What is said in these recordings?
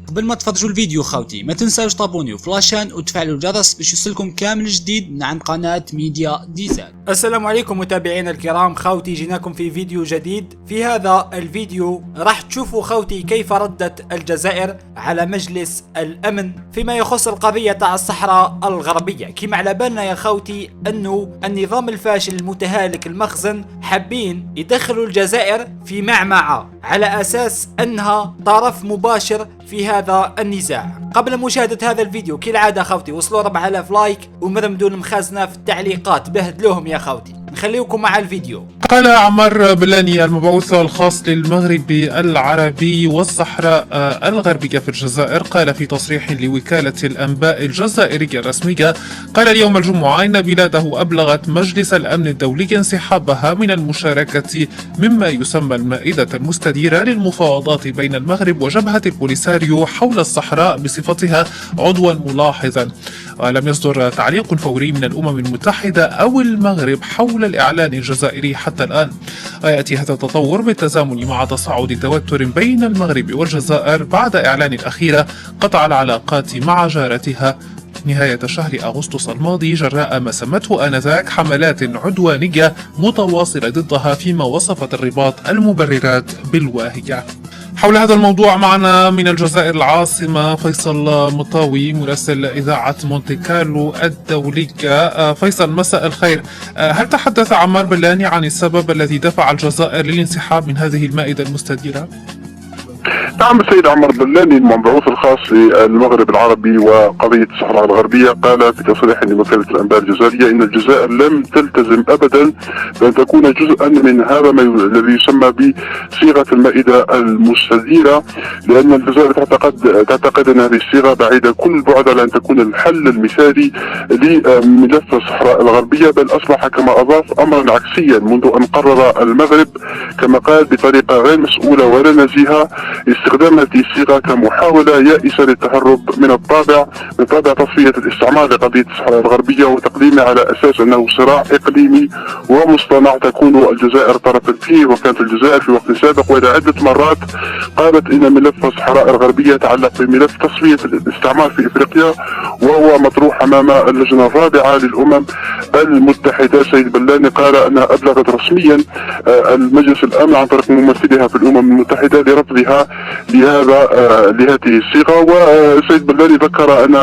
قبل ما تفرجوا الفيديو خوتي ما تنساوش تابونيو في لاشين وتفعلوا الجرس باش يوصلكم كامل جديد من عند قناة ميديا ديزاين. السلام عليكم متابعينا الكرام، خوتي جيناكم في فيديو جديد. في هذا الفيديو راح تشوفوا خوتي كيف ردت الجزائر على مجلس الامن فيما يخص القضية تاع الصحراء الغربية. كيما على بالنا يا خوتي انه النظام الفاشل المتهالك المخزن حابين يدخلوا الجزائر في معمعة على اساس انها طرف مباشر في هذا النزاع. قبل مشاهدة هذا الفيديو كالعادة خوتي وصلوا 4000 لايك ومرمدوا المخازنة في التعليقات، بهدلوهم يا خوتي. نخليكم مع الفيديو. قال عمار بلاني المبعوث الخاص للمغرب العربي والصحراء الغربية في الجزائر قال في تصريح لوكالة الأنباء الجزائرية الرسمية، قال اليوم الجمعة إن بلاده أبلغت مجلس الأمن الدولي انسحابها من المشاركة مما يسمى المائدة المستديرة للمفاوضات بين المغرب وجبهة البوليساريو حول الصحراء بصفتها عضوا ملاحظا. ولم يصدر تعليق فوري من الأمم المتحدة أو المغرب حول الإعلان الجزائري حتى الآن. ويأتي هذا التطور بالتزامن مع تصاعد توتر بين المغرب والجزائر بعد إعلان الأخيرة قطع العلاقات مع جارتها نهاية شهر أغسطس الماضي جراء ما سمته آنذاك حملات عدوانية متواصلة ضدها، فيما وصفت الرباط المبررات بالواهية. حول هذا الموضوع معنا من الجزائر العاصمة فيصل مطاوي مراسل إذاعة مونتي كارلو الدولية. فيصل مساء الخير. هل تحدث عمار بلاني عن السبب الذي دفع الجزائر للانسحاب من هذه المائدة المستديرة؟ نعم، السيد عمار بلاني المبعوث الخاص للمغرب العربي وقضية الصحراء الغربية قال في تصريح لوكالة الأنباء الجزائرية إن الجزائر لم تلتزم أبدا بأن تكون جزءا من هذا الذي يسمى بصيغة المائدة المستديرة، لأن الجزائر تعتقد أن هذه الصيغة بعيدة كل البعد على أن تكون الحل المثالي لملف الصحراء الغربية، بل أصبح كما أضاف أمرا عكسيا منذ أن قرر المغرب كما قال بطريقة غير مسؤولة ولا نزيهة استخدام هذه الصيغة كمحاولة يائسة للتهرب من طابع تصفية الاستعمار لقضية الصحراء الغربية وتقديمها على أساس أنه صراع إقليمي ومصطنع تكون الجزائر طرفا فيه. وكانت الجزائر في وقت سابق وإلى عدة مرات قالت إن ملف الصحراء الغربية يتعلق بملف تصفية الاستعمار في إفريقيا، وهو مطروح أمام اللجنة الرابعة للأمم المتحدة. سيد بلاني قال أنها أبلغت رسميا المجلس الأمن عن طريق ممثلها في الأمم المتحدة لرفضها لهذه الصيغة. وسيد بلاني ذكر أن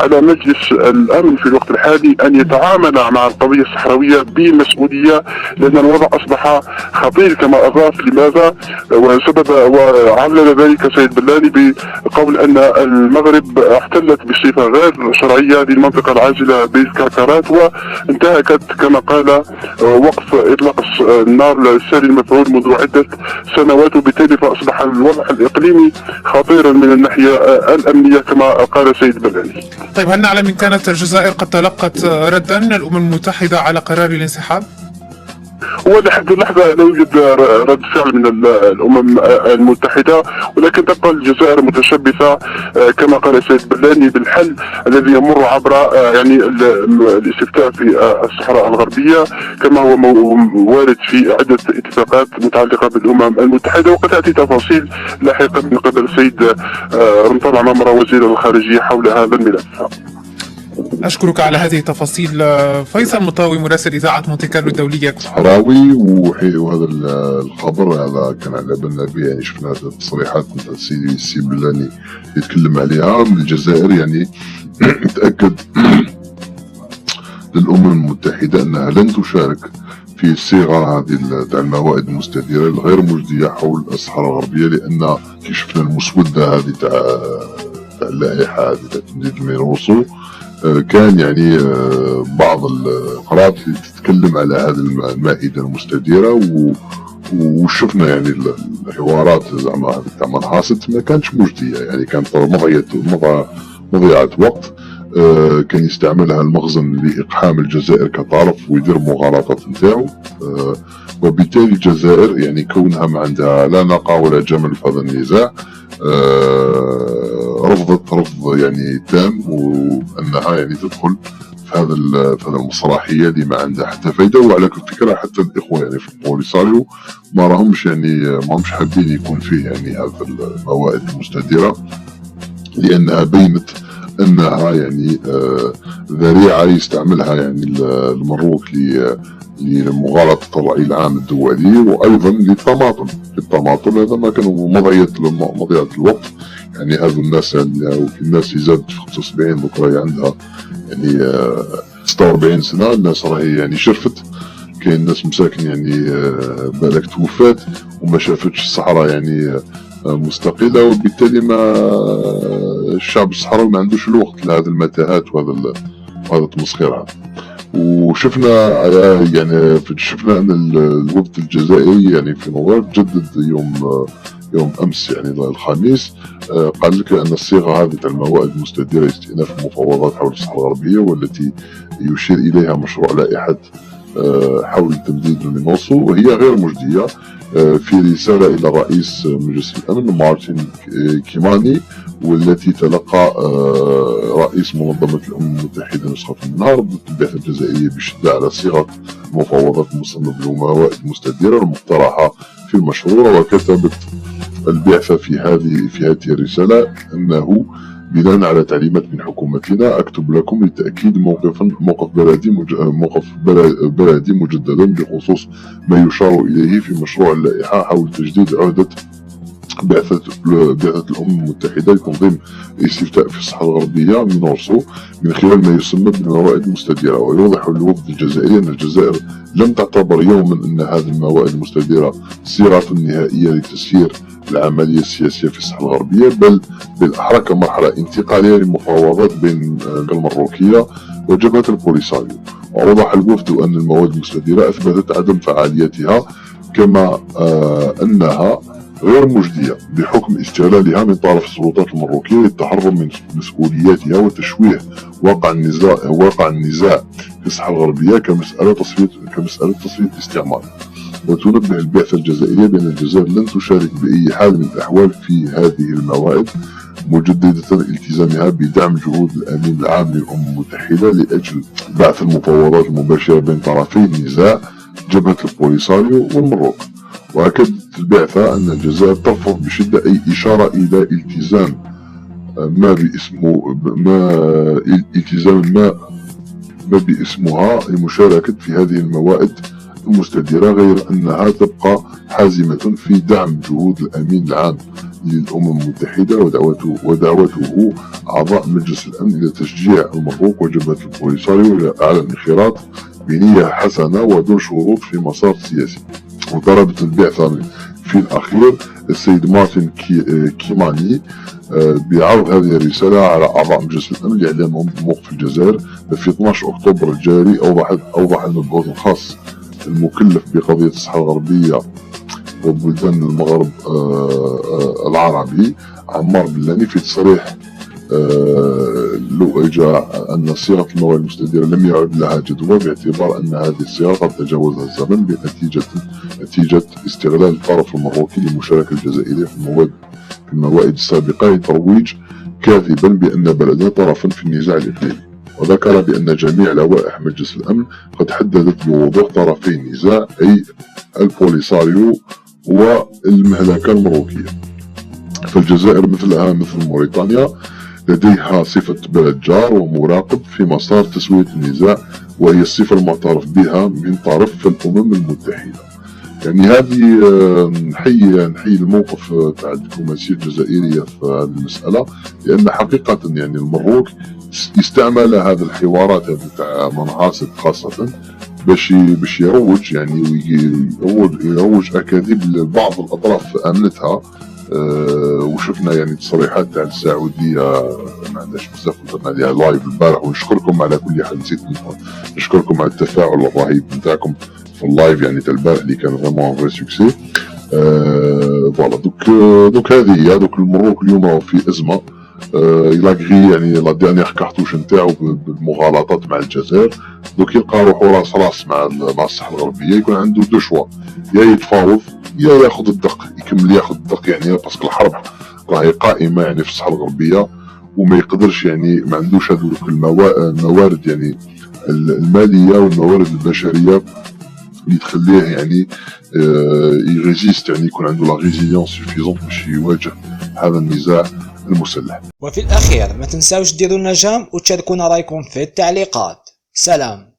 على مجلس الأمن في الوقت الحالي أن يتعامل مع القضية الصحراوية بمسؤولية، لأن الوضع أصبح خطير كما أضاف. لماذا؟ وعلل ذلك سيد بلاني بقول أن المغرب احتلت بصفة غير شرعية للمنطقة العازلة بالكركرات وانتهكت كما قال وقف إطلاق النار للساري المفعول منذ عدة سنوات، وبالتالي فأصبح الوضع الإقليمي خطيرا من الناحية الأمنية كما قال سيد بلاني. طيب، هل نعلم إن كانت الجزائر قد تلقت ردا من الأمم المتحدة على قرار الانسحاب؟ ولحد اللحظة لا يوجد رد فعل من الأمم المتحدة، ولكن تبقى الجزائر متشبثة كما قال سيد بلاني بالحل الذي يمر عبر يعني الاستفتاء في الصحراء الغربية كما هو وارد في عدة اتفاقات متعلقة بالأمم المتحدة، وقد تأتي تفاصيل لاحقا من قبل السيد رمضان عمامرة وزير الخارجية حول هذا الملف. أشكرك على هذه التفاصيل. فيصل مطاوي مراسل إذاعة مونتي كارلو الدولية. صحراوي وهذا الخبر هذا كان على بالنا به، يعني شفنا التصريحات من السي بلاني يتكلم عليها من الجزائر، يعني تأكد للأمم المتحدة أنها لن تشارك في الصيغة هذه تاع الموائد المستديرة الغير مجدية حول الصحراء الغربية، لأن كي شفنا المسودة هذه تاع اللائحة هذه تاع تمديد الميروسو كان يعني بعض القرارات تتكلم على هذه المائدة المستديرة، وشفنا يعني الحوارات زعما تاع منحاصت ما كانتش مجدية، يعني كانت مضيعة وقت. كان يستعملها المخزن لإقحام الجزائر كطرف ويدير مغالطات نتاعو، وبالتالي الجزائر يعني كونها ما عندها لا نقة ولا جمل في هذا النزاع رفضت رفض يعني تام وأنها يعني تدخل في هذا المسرحيه اللي ما عندها حتى فايده. وعلى كل فكره حتى الاخوه يعني في البوليساريو ما راهمش يعني ما همش حابين يكون فيه يعني هذا الموائد المستديره، لانها بينت انها يعني ذريعه يستعملها يعني المروك لمغالطه الراي العام الدولي، وايضا للتماطل. هذا ما كانوا مضيعه الوقت. يعني هذو الناس يعني الناس اللي زادت في 75 بكره عندها يعني 46 سنه، الناس راهي يعني شرفت. كاين ناس مساكن يعني بالك توفات وما شافتش الصحراء يعني مستقله، وبالتالي ما الشعب الصحراوي ما عندوش الوقت لهذه المتاهات وهذا التمسخير هذا. وشفنا يعني شفنا ان الوفد الجزائري يعني في نوفمبر جدد يوم امس يعني الخميس قال لك ان الصيغه هذه الموائد المستديره لاستئناف المفاوضات حول الصحراء الغربيه، والتي يشير اليها مشروع لائحه حول تمديد المينوسو، وهي غير مجديه. في رساله الى رئيس مجلس الامن مارتن كيماني، والتي تلقى رئيس منظمه الامم المتحده نسخه منها، ردت البعثه الجزائريه بشده على صيغه المفاوضات المصنفه بالموائد المستديره المقترحه في المشروع. وكتبت البعثة في هذه الرسالة أنه بناء على تعليمات من حكومتنا أكتب لكم لتأكيد موقف بلدي مجددا بخصوص ما يشار إليه في مشروع اللائحة حول تجديد عهدة بعثة الأمم المتحدة لتنظيم الاستفتاء في الصحراء الغربية مينورسو من خلال ما يسمى بالموائد المستديرة. ويوضح الوفد الجزائري أن الجزائر لم تعتبر يوما أن هذه الموائد المستديرة صيغة نهائية لتسيير العملية السياسية في الصحراء الغربية، بل بالأحرى كمرحلة انتقالية للمفاوضات بين المروكية وجبهة البوليساريو. وأوضح الوفد أن المواد المستديرة أثبتت عدم فعاليتها، كما أنها غير مجدية بحكم استغلالها من طرف السلطات المروكية للتهرب من مسؤولياتها وتشويه واقع النزاع في الصحراء الغربية كمسألة تصفية استعمار. وتنبه البعثة الجزائرية بأن الجزائر لن تشارك بأي حال من الأحوال في هذه الموائد، مجددة التزامها بدعم جهود الأمين العام للأمم المتحدة لأجل بعث المفاوضات المباشرة بين طرفي النزاع جبهة البوليساريو والمروك. وأكدت البعثة أن الجزائر ترفض بشدة أي إشارة إلى التزام ما باسمها المشاركة في هذه الموائد المستديرة، غير أنها تبقى حازمة في دعم جهود الأمين العام للأمم المتحدة ودعوته أعضاء مجلس الأمن إلى تشجيع المروك وجبهة البوليساريو على الانخراط بنية حسنة ودون شروط في مسار سياسي. وطلبت البعثة في الأخير السيد مارتن كيماني بعرض هذه الرسالة على أعضاء مجلس الأمن لإعلامهم بموقف الجزائر. في 12 أكتوبر الجاري أوضح المبعوث الخاص المكلف بقضية الصحراء الغربية وبلدان المغرب العربي عمار بلاني في تصريح لؤجة أن صيغة الموائد المستديرة لم يعد لها جدوى، باعتبار أن هذه الصيغة قد تجاوزها الزمن بنتيجة استغلال الطرف المروكي للمشاركة الجزائرية في الموائد السابقة لترويج كاذبا بأن بلدنا طرفا في النزاع الإقليمي. وذكر بأن جميع لوائح مجلس الأمن قد حددت بوضوح طرفي النزاع أي البوليساريو والمهلكة المروكية. فالجزائر مثل موريتانيا لديها صفة بلد جار ومراقب في مسار تسوية النزاع، وهي الصفة المعترف بها من طرف الأمم المتحدة. يعني هذه نحيي الموقف تاع الدبلوماسية الجزائرية في هذه المسألة، لأن حقيقة يعني المروك استعمل هذه الحوارات تاع مناصب خاصة باش يروج يعني ويروج أكاذيب لبعض الأطراف أمنتها. وشفنا يعني تصريحات تاع السعودية ما عندهاش بزاف درنا عليها لايف البارح، ونشكركم على كل حال، نسيت نشكركم على التفاعل الرهيب نتاعكم في اللايف يعني تاع البارح اللي كان فريمون فري سوكسي. فوالا دوك هذه هي دوك المروك اليوم راهو في أزمة. يلاغري يعني لا ديرنيير كارتوش نتاعو بالمغالطات مع الجزائر، دوك يلقى روحو راس مع الصحراء الغربية. يكون عنده دو شوا، يا يتفاوض يا ياخذ الدق، يكمل ياخذ الدق يعني باسكو الحرب راهي قائمة يعني في الصحراء الغربية، وما يقدرش يعني ما عندوش هذوك الموارد يعني الماليه والموارد البشريه اللي تخليه يعني يغيزيست، يعني يكون عنده لا ريزيليونس سوفيزونت باش يواجه هذا النزاع المسلح. وفي الأخير ما تنساوش ديروا لنا جيم وتشاركونا رايكم في التعليقات. سلام.